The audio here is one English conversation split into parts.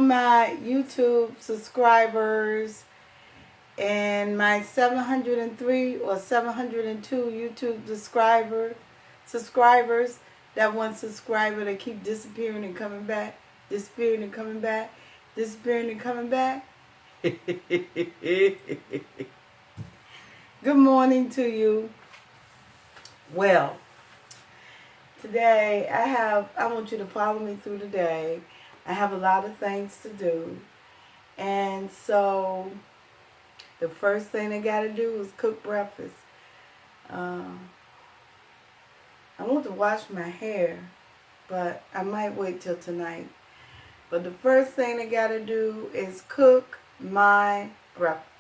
my YouTube subscribers and my 703 or 702 YouTube subscribers. That one subscriber that keep disappearing and coming back, disappearing and coming back, disappearing and coming back. Good morning to you. Well, today I want you to follow me through the day. I have a lot of things to do. And so the first thing I got to do is cook breakfast. I want to wash my hair, but I might wait till tonight. But the first thing I got to do is cook my breakfast.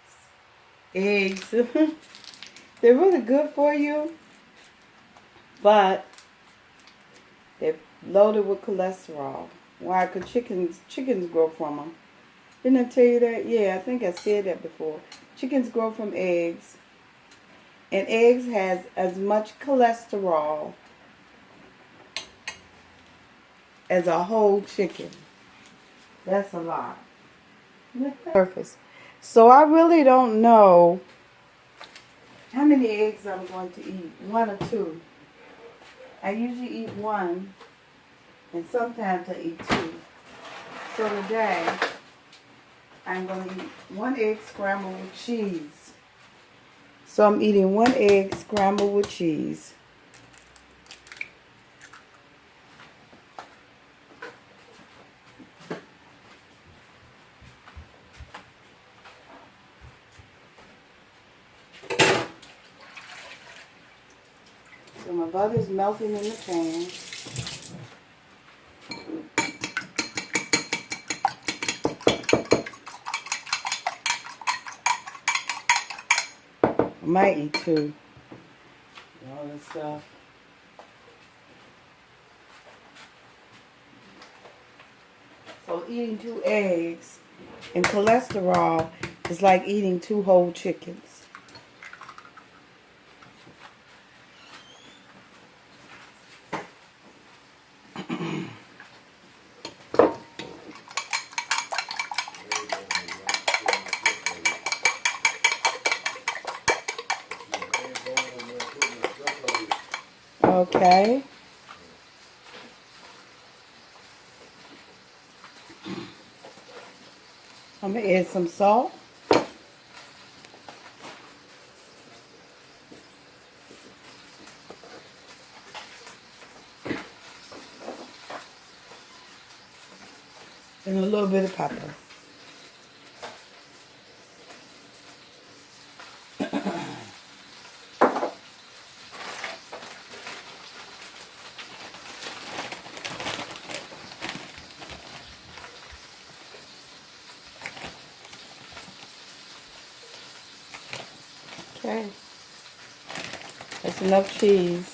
Eggs. They're really good for you, but they're loaded with cholesterol. Why? Because chickens grow from them. Didn't I tell you that? Yeah, I think I said that before. Chickens grow from eggs. And eggs has as much cholesterol as a whole chicken. That's a lot. Surface. So I really don't know how many eggs I'm going to eat. 1 or 2. I usually eat 1, and sometimes I eat 2. So today, I'm going to eat 1 egg scrambled with cheese. So I'm eating 1 egg scrambled with cheese. So my butter's melting in the pan. I might eat 2. All this stuff. So eating 2 eggs and cholesterol is like eating 2 whole chickens. Okay. I'm going to add some salt. And a little bit of pepper. Okay. That's enough cheese.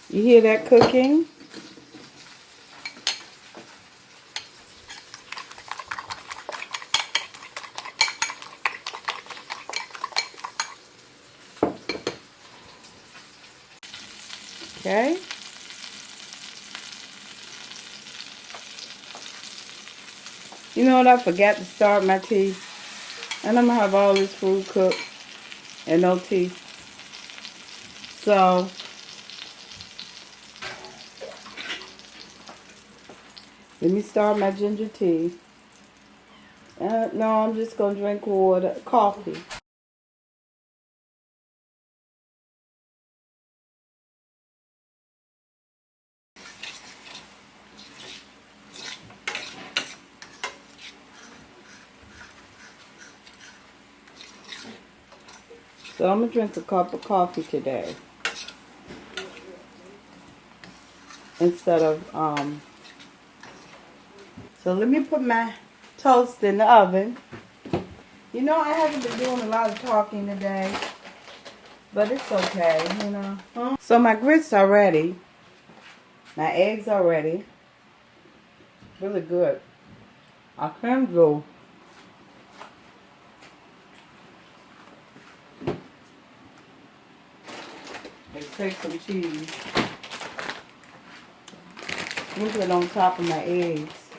You hear that cooking? Okay. You know what? I forgot to start my tea. And I'm going to have all this food cooked and no tea. So, let me start my ginger tea. No, I'm just going to drink coffee. So I'm going to drink a cup of coffee today. Instead of, so let me put my toast in the oven. You know, I haven't been doing a lot of talking today. But it's okay, you know. So my grits are ready. My eggs are ready. Really good. I can go. Let's take some cheese. I'm going to put it on top of my eggs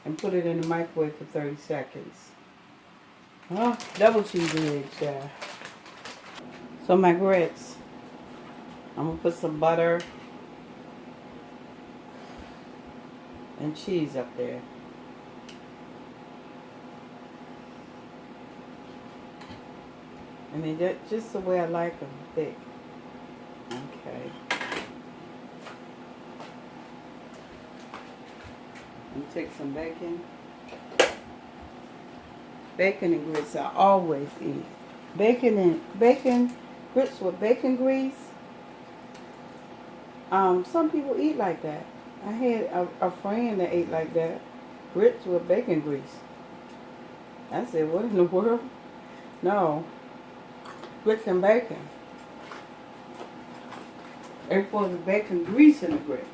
and put it in the microwave for 30 seconds. Oh, double cheese eggs, yeah. So my grits, I'm going to put some butter and cheese up there. I mean, just the way I like them, thick. Okay. And take some bacon. Bacon and grits I always eat. Bacon grits with bacon grease. Some people eat like that. I had a friend that ate like that. Grits with bacon grease. I said, what in the world? No. Grits and bacon. They're supposed to bacon grease in the grits.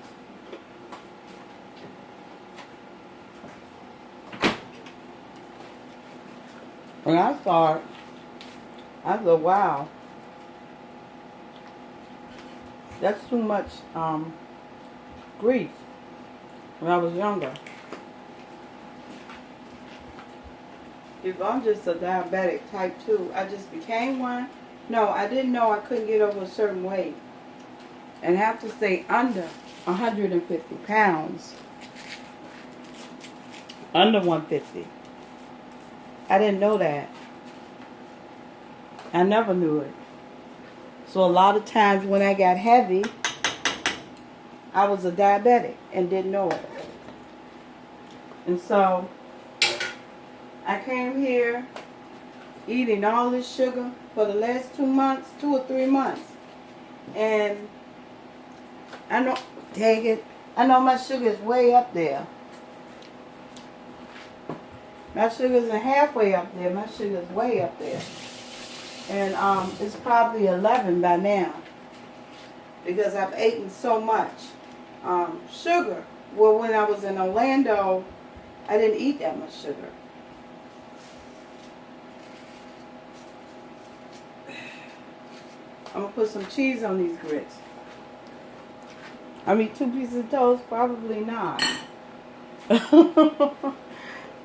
When I started, I thought, wow, that's too much grease when I was younger. If I'm just a diabetic type 2, I just became one. No, I didn't know I couldn't get over a certain weight and have to stay under 150 pounds. Under 150. I didn't know that. I never knew it. So a lot of times when I got heavy, I was a diabetic and didn't know it. And so I came here eating all this sugar for the last 2 months, 2 or 3 months. And I know, dang it, I know my sugar is way up there. My sugar isn't halfway up there. My sugar is way up there. And it's probably 11 by now. Because I've eaten so much sugar. Well, when I was in Orlando, I didn't eat that much sugar. I'm going to put some cheese on these grits. I mean, 2 pieces of toast? Probably not.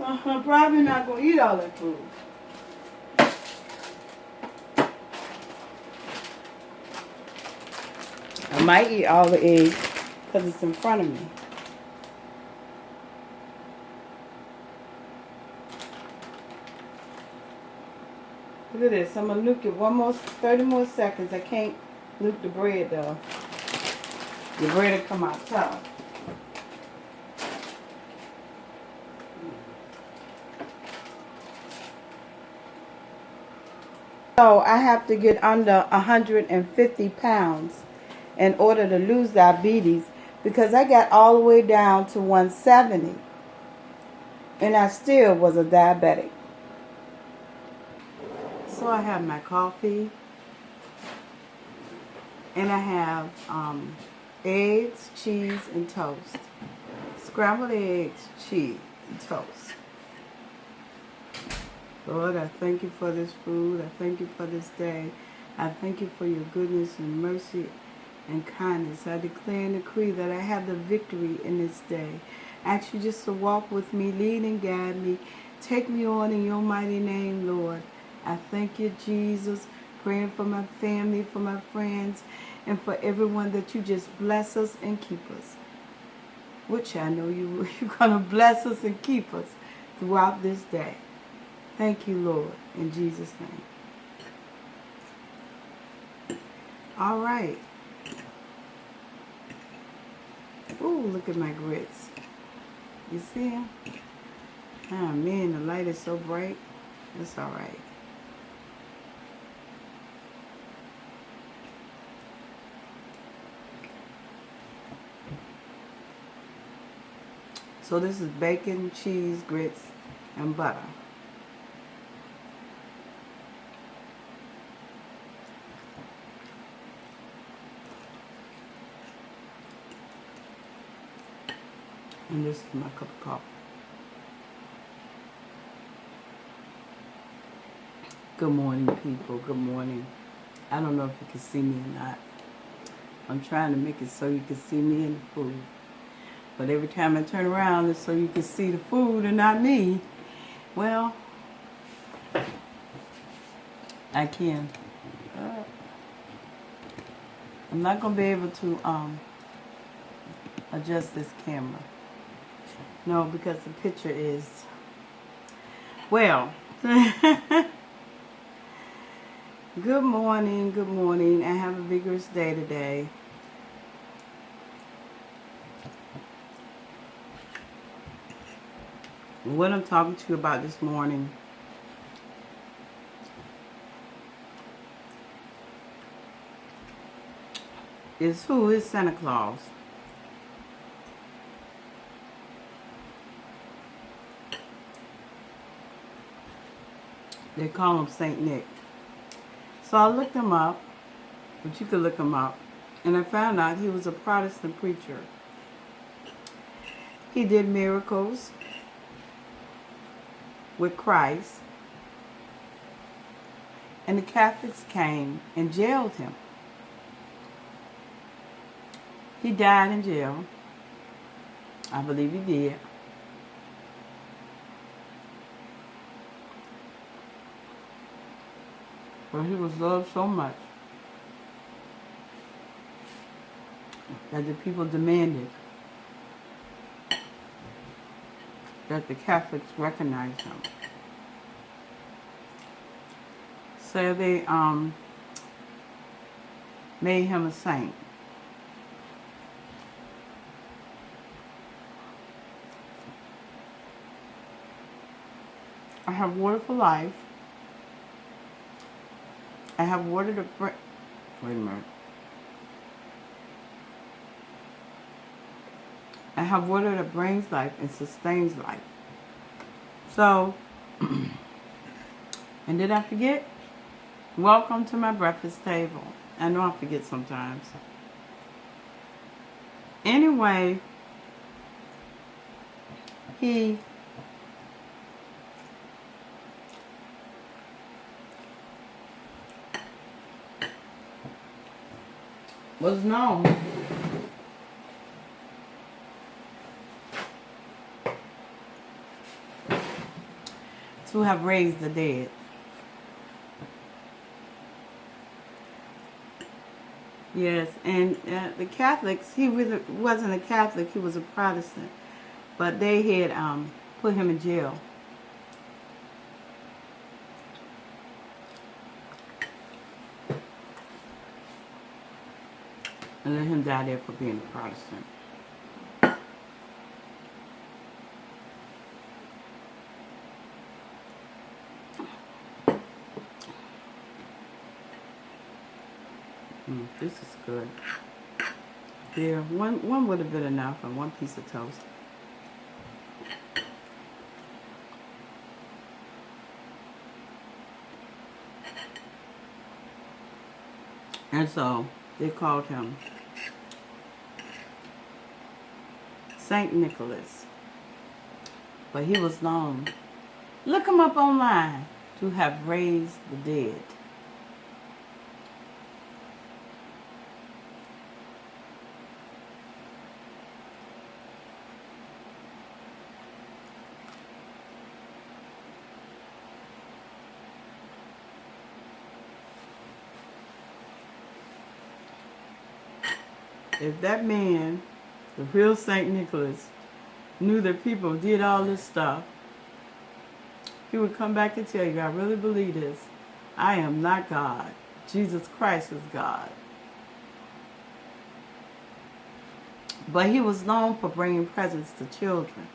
I'm probably not going to eat all that food. I might eat all the eggs because it's in front of me. Look at this. I'm going to nuke it 30 more seconds. I can't nuke the bread though. The bread will come out tough. So I have to get under 150 pounds in order to lose diabetes because I got all the way down to 170 and I still was a diabetic. So I have my coffee and I have eggs, cheese, and toast. Scrambled eggs, cheese, and toast. Lord, I thank you for this food. I thank you for this day. I thank you for your goodness and mercy and kindness. I declare and decree that I have the victory in this day. I ask you just to walk with me, lead and guide me. Take me on in your mighty name, Lord. I thank you, Jesus, praying for my family, for my friends, and for everyone that you just bless us and keep us. Which I know you're going to bless us and keep us throughout this day. Thank you, Lord, in Jesus' name. All right. Ooh, look at my grits. You see them? Ah, man, the light is so bright. That's all right. So this is bacon, cheese, grits, and butter. And this is my cup of coffee. Good morning, people. Good morning. I don't know if you can see me or not. I'm trying to make it so you can see me in the food. But every time I turn around, it's so you can see the food and not me. Well, I can. I'm not going to be able to adjust this camera. No, because the picture is... Well, good morning, good morning. I have a vigorous day today. What I'm talking to you about this morning is who is Santa Claus. They call him Saint Nick. So I looked him up, but you could look him up, and I found out he was a Protestant preacher. He did miracles with Christ, and the Catholics came and jailed him. He died in jail. I believe he did. But he was loved so much that the people demanded that the Catholics recognize him. So they made him a saint. I have water for life. I have water to bring... Wait a minute. I have water that brings life and sustains life. So, and did I forget? Welcome to my breakfast table. I know I forget sometimes. Anyway, he was known to have raised the dead. Yes, and the Catholics, he wasn't a Catholic, he was a Protestant. But they had put him in jail. And let him die there for being a Protestant. This is good. Yeah, one would have been enough, and one piece of toast. And so they called him Saint Nicholas. But he was known, look him up online, to have raised the dead. If that man, the real Saint Nicholas, knew that people did all this stuff, he would come back and tell you, I really believe this. I am not God. Jesus Christ is God. But he was known for bringing presents to children.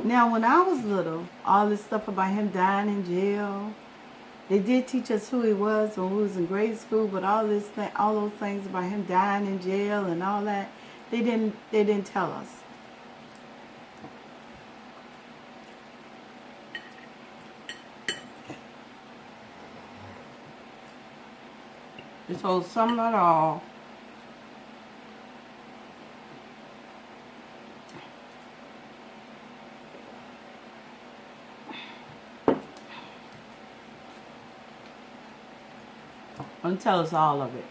Now, when I was little, all this stuff about him dying in jail, they did teach us who he was when we was in grade school, but all those things about him dying in jail and all that, they didn't tell us. They told some, not all. Don't tell us all of it.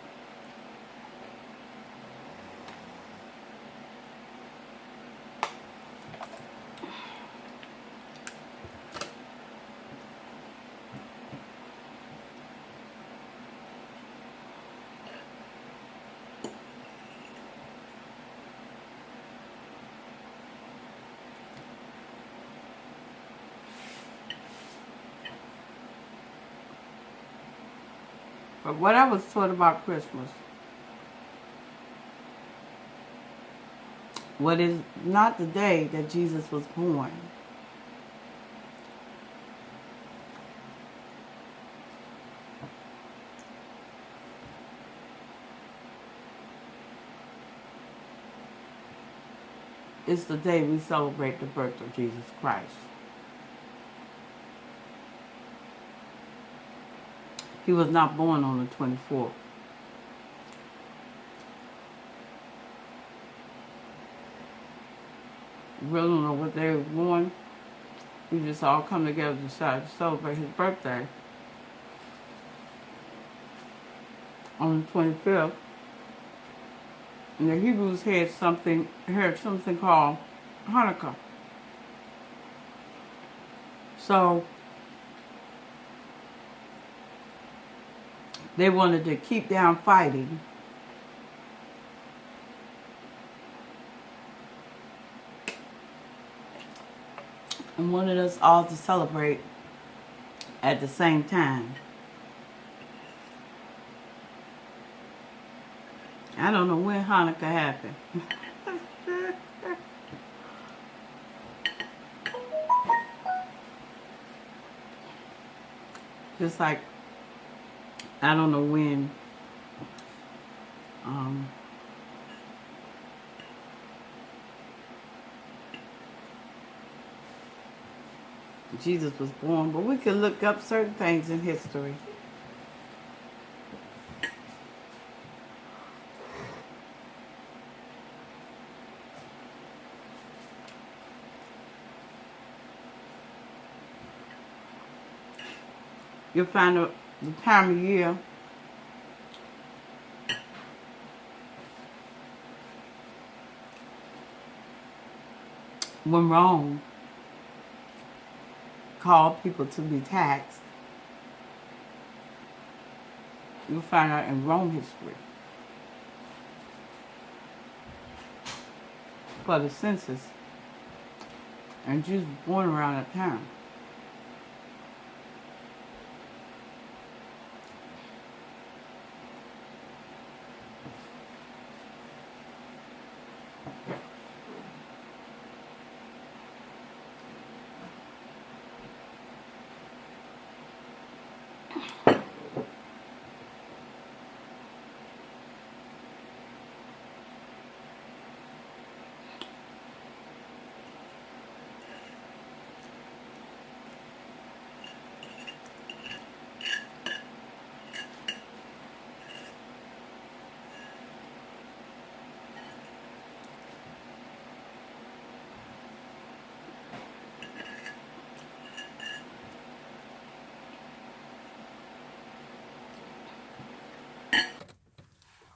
But what I was taught about Christmas, what is not the day that Jesus was born. It's the day we celebrate the birth of Jesus Christ. He was not born on the 24th. We really don't know what day he was born. We just all come together to decide to celebrate his birthday on the 25th. And the Hebrews had something called Hanukkah. So they wanted to keep down fighting. And wanted us all to celebrate at the same time. I don't know when Hanukkah happened. Just like I don't know when Jesus was born, but we can look up certain things in history. You'll find the time of year when Rome called people to be taxed. You'll find out in Rome history. For the census. And Jews were born around that time.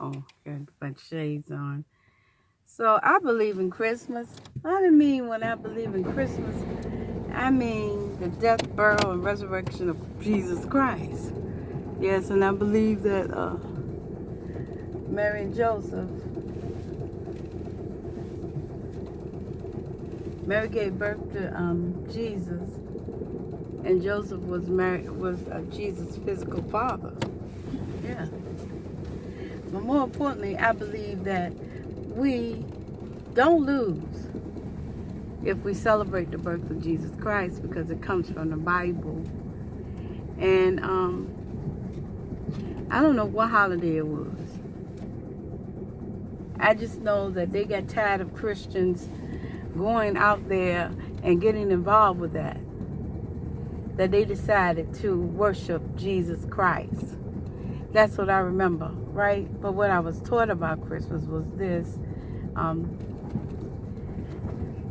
Oh, got a bunch of shades on. So I believe in Christmas. I don't mean when I believe in Christmas, I mean the death, burial, and resurrection of Jesus Christ. Yes, and I believe that Mary and Joseph, Mary gave birth to Jesus, and Joseph was Jesus' physical father. Yeah. But more importantly, I believe that we don't lose if we celebrate the birth of Jesus Christ, because it comes from the Bible. And I don't know what holiday it was. I just know that they got tired of Christians going out there and getting involved with that they decided to worship Jesus Christ. That's what I remember, right? But what I was taught about Christmas was this.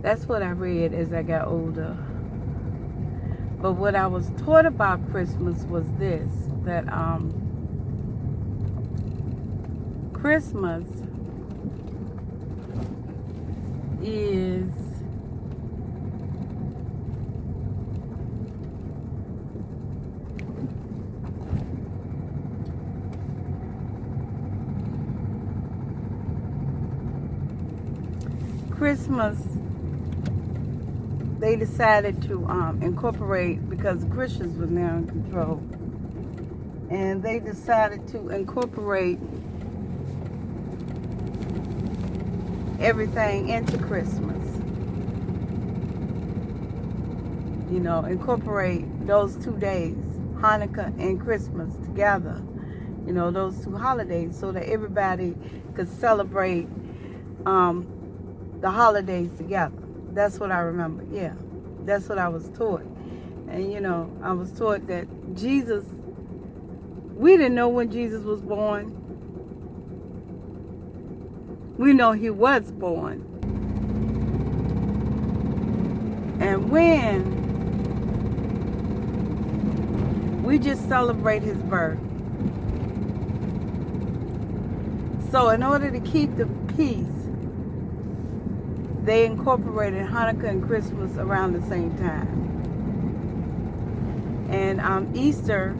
That's what I read as I got older. But what I was taught about Christmas was this, that Christmas is they decided to incorporate, because the Christians were now in control, and they decided to incorporate everything into Christmas. You know, incorporate those 2 days, Hanukkah and Christmas, together. You know, those 2 holidays, so that everybody could celebrate the holidays together. That's what I remember. Yeah, that's what I was taught. And you know, I was taught that Jesus, we didn't know when Jesus was born. We know he was born. And when we just celebrate his birth. So in order to keep the peace, they incorporated Hanukkah and Christmas around the same time. And Easter,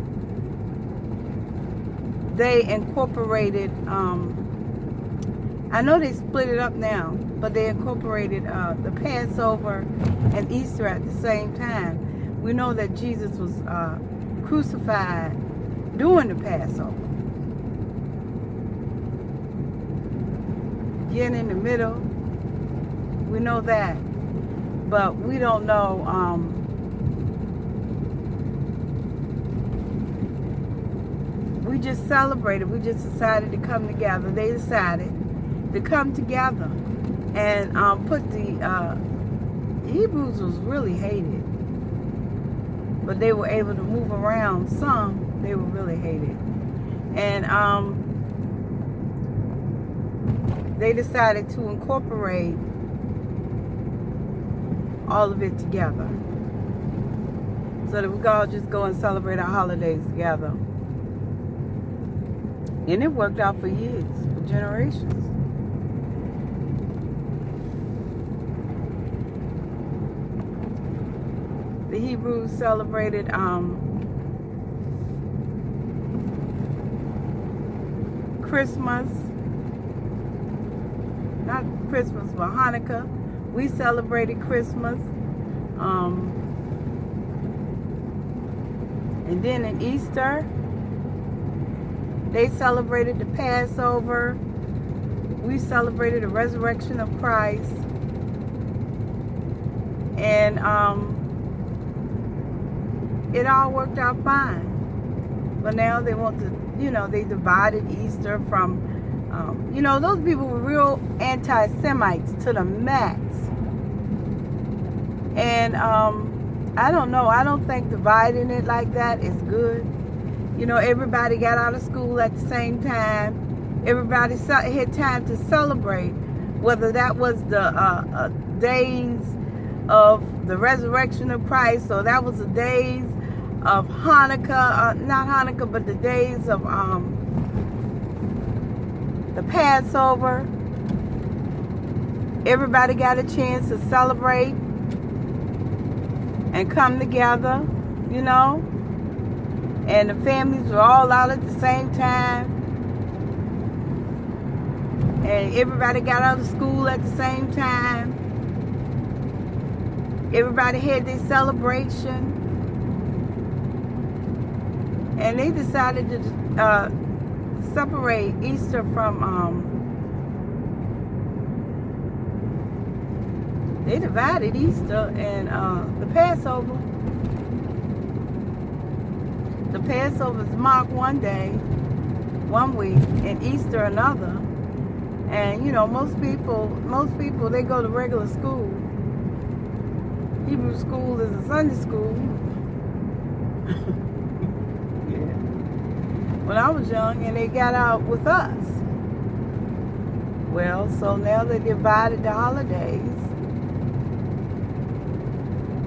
they incorporated, I know they split it up now, but they incorporated the Passover and Easter at the same time. We know that Jesus was crucified during the Passover. Again, in the middle, we know that, but we don't know we just celebrated. We just decided to come together. They decided to come together and put the Hebrews was really hated, but they were able to move around. Some they were really hated, and they decided to incorporate all of it together, so that we could all just go and celebrate our holidays together. And it worked out for years, for generations. The Hebrews celebrated Christmas, not Christmas, but Hanukkah. We celebrated Christmas. And then in Easter, they celebrated the Passover. We celebrated the resurrection of Christ. And it all worked out fine. But now they want to, you know, they divided Easter from, you know, those people were real anti-Semites to the max. And I don't know. I don't think dividing it like that is good. You know, everybody got out of school at the same time. Everybody had time to celebrate, whether that was the days of the resurrection of Christ, or that was the days of Hanukkah, not Hanukkah, but the days of the Passover. Everybody got a chance to celebrate and come together, you know. And the families were all out at the same time. And everybody got out of school at the same time. Everybody had their celebration. And they decided to separate Easter from, they divided Easter and the Passover. The Passover is marked one day, 1 week, and Easter another. And you know, most people, they go to regular school. Hebrew school is a Sunday school. Yeah. When I was young, and they got out with us. Well, so now they divided the holidays.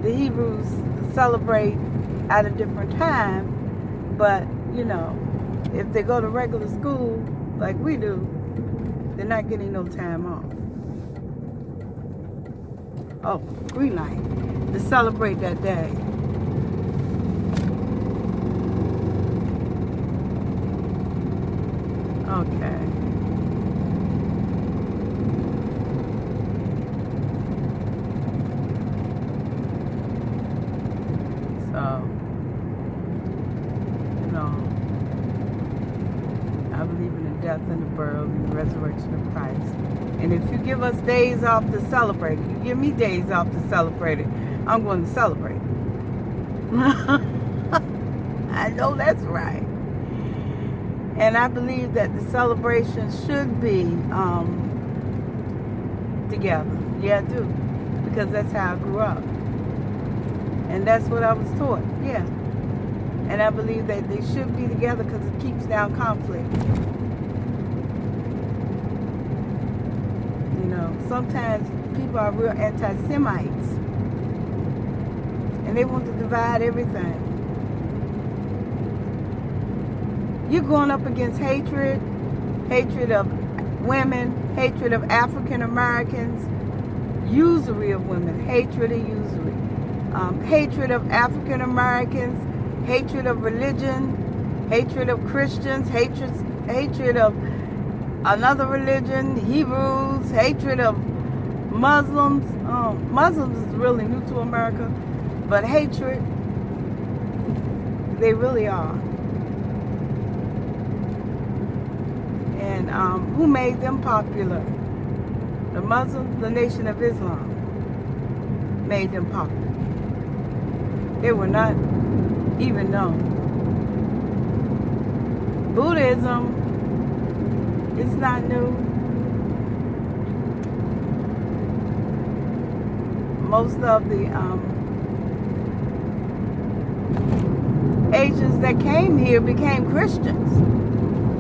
The Hebrews celebrate at a different time. But, you know, if they go to regular school, like we do, they're not getting no time off. Oh, green light. To celebrate that day. Okay. So, you know, world in the resurrection of Christ. And if you give us days off to celebrate it, you give me days off to celebrate it, I'm going to celebrate it. I know that's right. And I believe that the celebration should be together. Yeah, I do. Because that's how I grew up. And that's what I was taught. Yeah. And I believe that they should be together because it keeps down conflict. You know, sometimes people are real anti-Semites. And they want to divide everything. You're going up against hatred, hatred of women, hatred of African Americans, usury of women, hatred of usury, hatred of African Americans, hatred of religion, hatred of Christians, hatred of another religion, Hebrews, hatred of Muslims. Muslims is really new to America, but hatred, they really are. And who made them popular? The Muslims, the Nation of Islam, made them popular. They were not even known. Buddhism, it's not new. Most of the Asians that came here became Christians.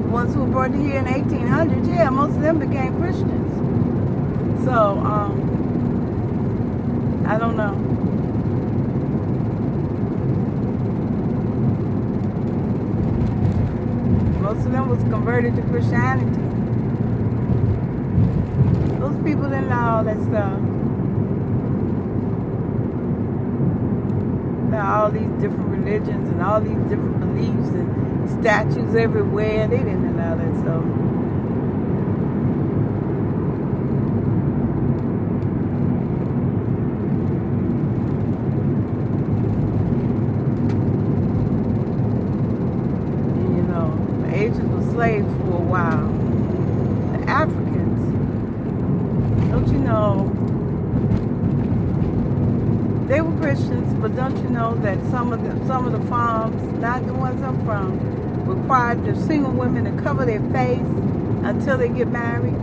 The ones who were brought here in 1800s, yeah, most of them became Christians. So, I don't know. Most of them was converted to Christianity. Those people didn't know all that stuff. Now, all these different religions and all these different beliefs and statues everywhere, they didn't allow that stuff. Asians were slaves for a while. The Africans, don't you know, they were Christians, but don't you know that some of the farms, not the ones I'm from, required the single women to cover their face until they get married?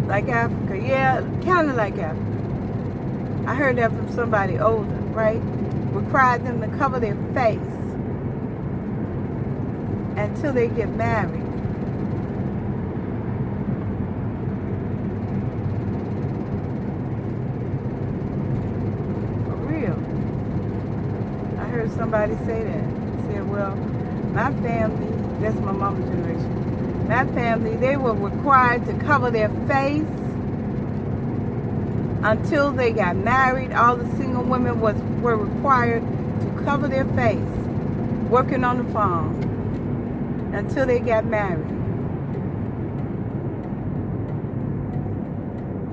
Like Africa, yeah, kind of like Africa. I heard that from somebody older, right? Required them to cover their face until they get married. For real. I heard somebody say that. They said, well, my family, that's my mama's generation, my family, they were required to cover their face until they got married. All the single women were required to cover their face, working on the farm, until they got married.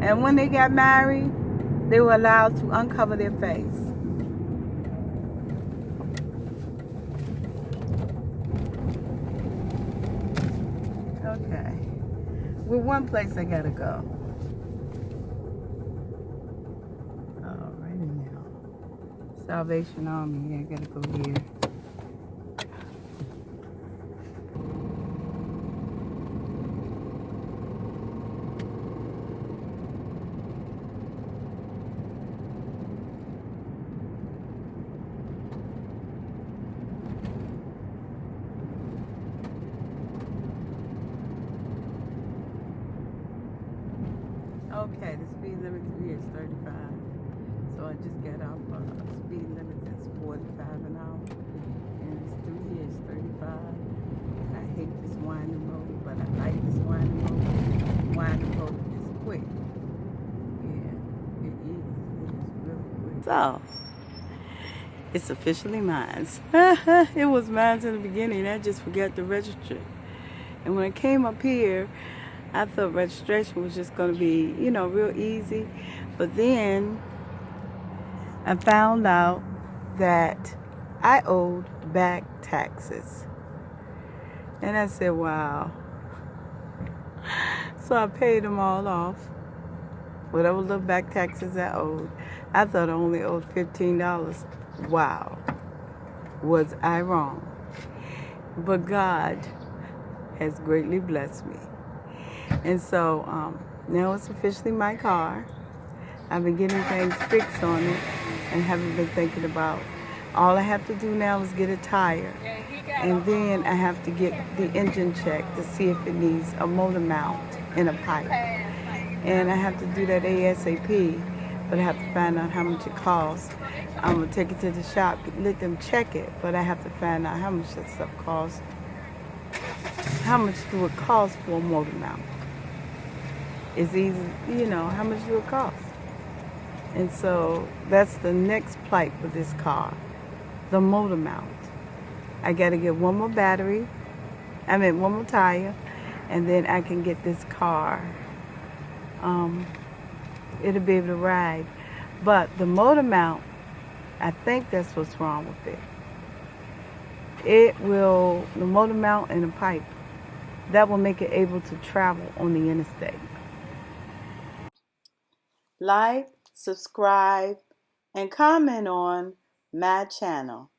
And when they got married, they were allowed to uncover their face. Okay. Well, one place I gotta go. Salvation Army. I gotta go here. Okay, the speed limit here is 35. So I just got off speed limit that's 45 an hour. And it's through here, it's 35. I hate this winding road, but I like this winding road. Winding road is quick. Yeah, it is. It is really quick. So, it's officially mine. It was mine in the beginning. I just forgot to register. And when I came up here, I thought registration was just going to be, you know, real easy. But then I found out that I owed back taxes. And I said, wow. So I paid them all off, whatever little back taxes I owed. I thought I only owed $15. Wow. Was I wrong? But God has greatly blessed me. And so now it's officially my car. I've been getting things fixed on it and haven't been thinking about. All I have to do now is get a tire. And then I have to get the engine checked to see if it needs a motor mount and a pipe. And I have to do that ASAP, but I have to find out how much it costs. I'm going to take it to the shop, let them check it, but I have to find out how much that stuff costs. How much do it cost for a motor mount? It's easy, how much do it cost? And so that's the next plight with this car, the motor mount. I got to get one more one more tire, and then I can get this car. It'll be able to ride. But the motor mount, I think that's what's wrong with it. The motor mount and the pipe, that will make it able to travel on the interstate. Like, subscribe, and comment on my channel.